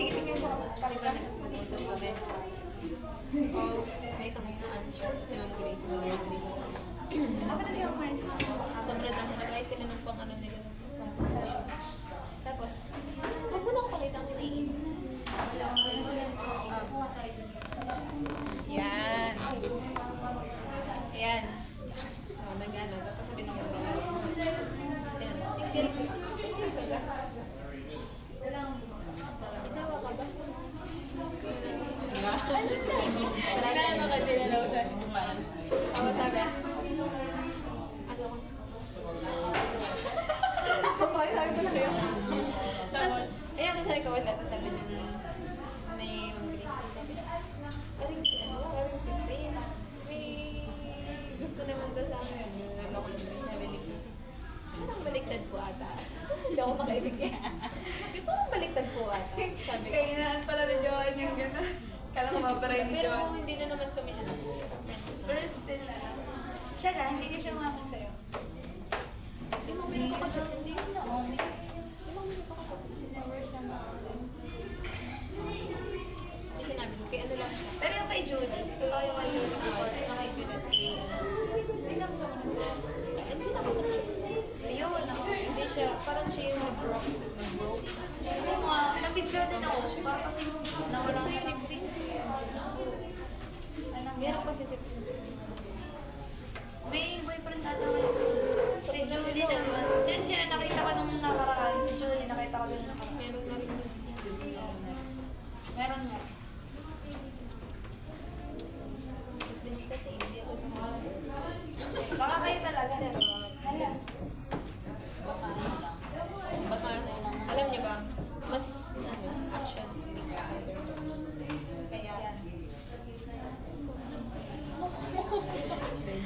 Tingin sa Di ba palitan. nag-usap kami? O, may isang upuan siya si Ma'am Grace Mercy. Ako na siya Mars. Sobrang lang, nag-ayos sila ng pang-ano nila ng pang-posession. Tapos, huwag mo na ako pakita ang kinain. Yan. Yan. O, nag-ano, tapos sabi ng mga single ka ba? Itawa ka ba? Wala na ka din na sa sumahan. Ako sabi. Ano? Okay, sabi ko na kayo. Tapos, ayan, sabi ko, wala. Tapos sabi ng ni Ma'am Grace, sabi, aring si ano, aring si Prince. May gusto naman daw sa akin. Ano ko naman, sabi ni Prince. Parang baliktad po ata. Hindi ako makaibigay. Di parang baliktad po ata. Sabi ko. Kainaan pala ni Joan yung gano'n. Kala ko maparay ni Pero Joan. hindi na naman kami ano. Pero still, siya ka, hindi ka siya umamang sa'yo. Di mo minute ako chat, hindi yun na. Oo, Di mo minute ako chat. never siya maamang. Hindi siya namin. Kaya ano lang siya. Pero yung kay Judy, totoo yung kay Judy before. Ano kay Judith Lee? Sino ang gusto mo? Andiyan ako na siya. Ayun, ako. Hindi siya, parang siya yung nag-broke. Nag-broke. Yung nga, nabigla din ako. Parang kasi nawala Gusto ka yun ni ng... Prince. Anong Meron kasi si Prince. May boyfriend ata wala si Julie naman. Si Angela nakita ko nung nakaraan. Si Julie nakita ko din nakaraan. Meron na rin. Meron nga. Si Prince kasi hindi ako naman. Baka kayo talaga. Hala. Baka ano lang. Baka alam niyo ba, mas ano, action speaks louder. Kaya,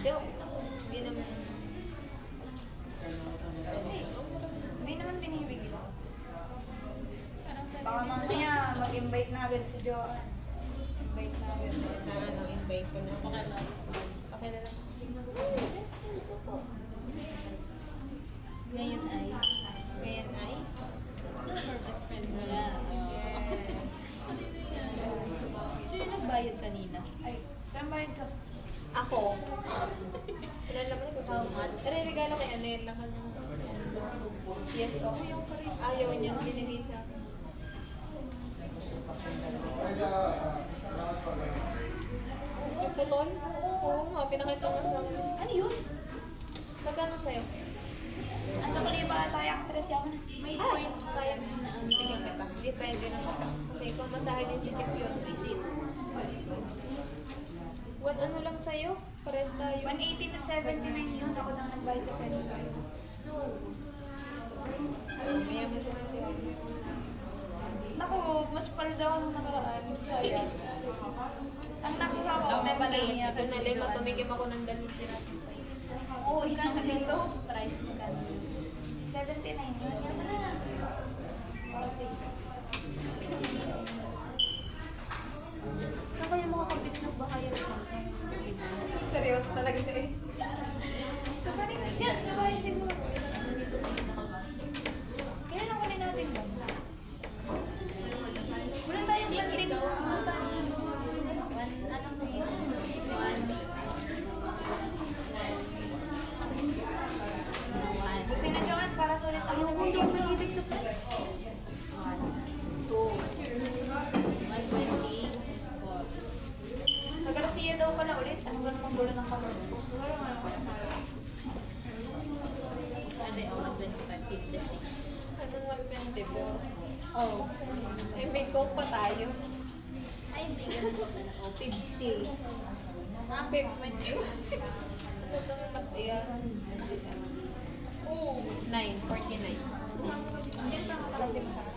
joke. Hindi naman. Hindi naman binibigla. Baka mamaya mag-invite na agad si Joanne. Invite na agad. Na ano, invite ko na. Okay na lang. Best friend ko po. Ngayon ay Ngayon ay, super best friend mo na. Sino nagbayad kanina? Ay, saan bayad ka? ako. Kilala mo na how much? Regalo kay Anel lang kanyang yes, oh. Ayaw niya, binigay sa akin. Yung puton? Oo nga, pinakita nga sa akin. Ano yun? Magkano sa'yo? Asa ko liba tayo actress ako na. May point kaya mo na bigyan kita. Hindi pwede na kita. Kasi kung masahe din si Chip yun, receipt. What ano lang sa'yo? Pares tayo. 118 at 79 yun. Ako nang nagbayad sa peso price. Mayaman ko kasi ako. Naku, mas palda ako nung nakaraan. Sayang. Ang nakuha ko, Ako pala membrane. niya. Ito na lima, tumigim ako ng dalawang pirasong price. Oo, ilan na dito? Price mo ka 79 yun. Para fake. Saan kaya makakabit ng bahayan ng Seryoso talaga siya eh. Sa balik, yan, sa bahay siguro. Kaya lang kunin natin ba? Wala tayong landing. Wala tayong Gusto na Joanne, para sulit ako. Ayaw ko hindi ako mahilig sa price. 120. Sa Garcia daw pala ulit. Ano ba naman gulo ng kamar ko? Ano yung 125, 56. Anong 124? Oh. Eh, may coke pa tayo. Ay, may ganun pa na ako. 50. Ah, 50. Ano ito ng matya? Oo. 9.49. Just lang pala si Masa.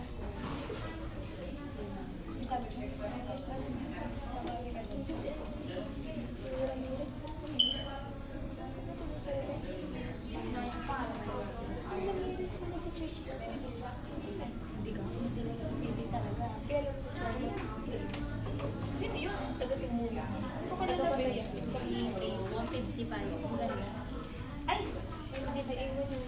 Sabi ko. Hindi ka ako talaga talaga. Kailan mo ito? Sino yun? Taga-Timuya. Ano ka nalabi? Sa case, 155. Ang ganda. Ay! GGA mo yun.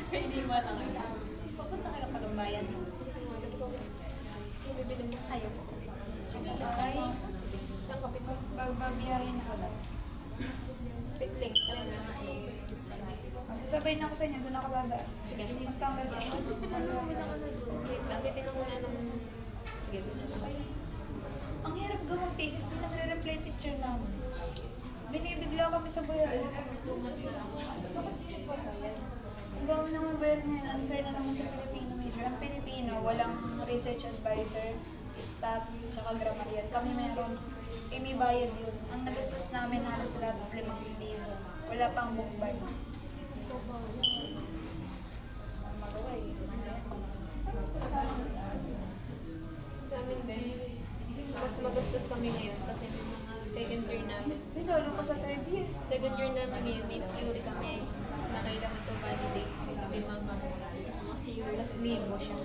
May iniwas ang ina. Papunta kayo pag-ambayan mo. Bibili na kayo. Sige, ay. Saan kapit mo? Babiyahin ko lang. Pitling. Alam mo sa mga Sasabay na ako sa inyo, doon ako dadaan. Sige. Magtanggal sa inyo. Sabi na ka na doon. Wait lang, titignan ko na nung... Sige, doon na lang. Ang hirap gawang thesis, di nagre-reply teacher namin. Binibigla kami sa bayad. Ang dami naman bayad na yun. Unfair na naman sa Filipino major. Ang Pilipino, walang research advisor, stat, tsaka grammar yan. Kami meron. May bayad yun. Ang nagastos namin halos lahat 5,000. Wala pang book bag. Magawa eh. Sa amin din, mas magastos kami ngayon kasi may mga second year namin. Di lalo pa sa third year. Second year namin ngayon, may theory kami na kailangan ito validate. 5 plus libo siya.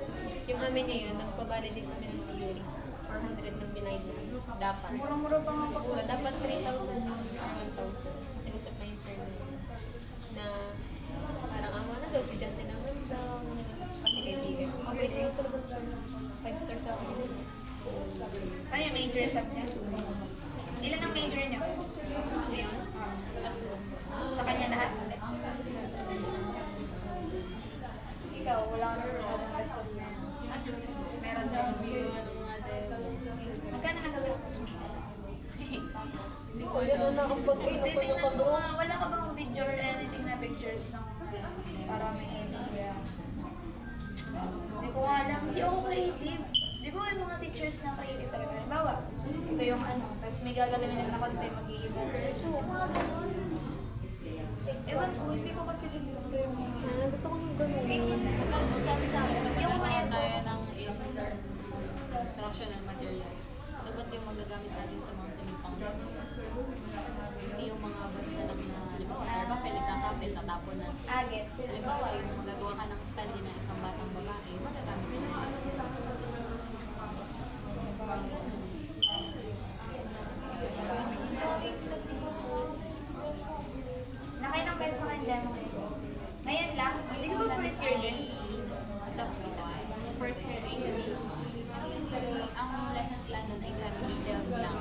Yung amin ngayon, nagpa-validate kami ng theory. 400 ng binayad na. Dapat. Mura-mura pa nga pa. Dapat 3,000 or 1,000. Nag-usap na yung sir na parang awa na daw, si John din naman daw. Nag-usap kasi kaibigan. Wait, yung talaga 5 stars ako. Ano yung major sub niya? Ilan ang major niya? Ngayon, tatlo. Sa kanya lahat? Hindi. Ikaw, wala ka naman masyadong gastos na. Meron din. Magkano nagagastos mo? Hindi ko alam na akong pag-ay. Titingnan ko nga, wala ka bang video or anything na pictures ng para may idea? Hindi ko nga alam. Hindi ako creative. Di ba may mga teachers na creative talaga? Halimbawa, ito yung ano, tapos may gagalawin lang na content, mag-i-iba. Yung mga ganun. Ewan ko, hindi ko kasi din gusto yung mga... Gusto ko ng ganun. Sabi sa akin, kapag Yung nagkaroon mga- tayo ng instructional materials, dapat yung magagamit natin sa mga semi-founded. Hindi yung mga basta lang na, halimbawa, papel, kakapel, tatapon na. Gets. Halimbawa, yung magagawa ka ng study ng isang batang babae, magagamit mo na yun. Nakailang beses na kayong demo ngayon? Ngayon lang? Hindi ko ba first year din? Sa first year, ang lesson plan nun ay 7 details lang.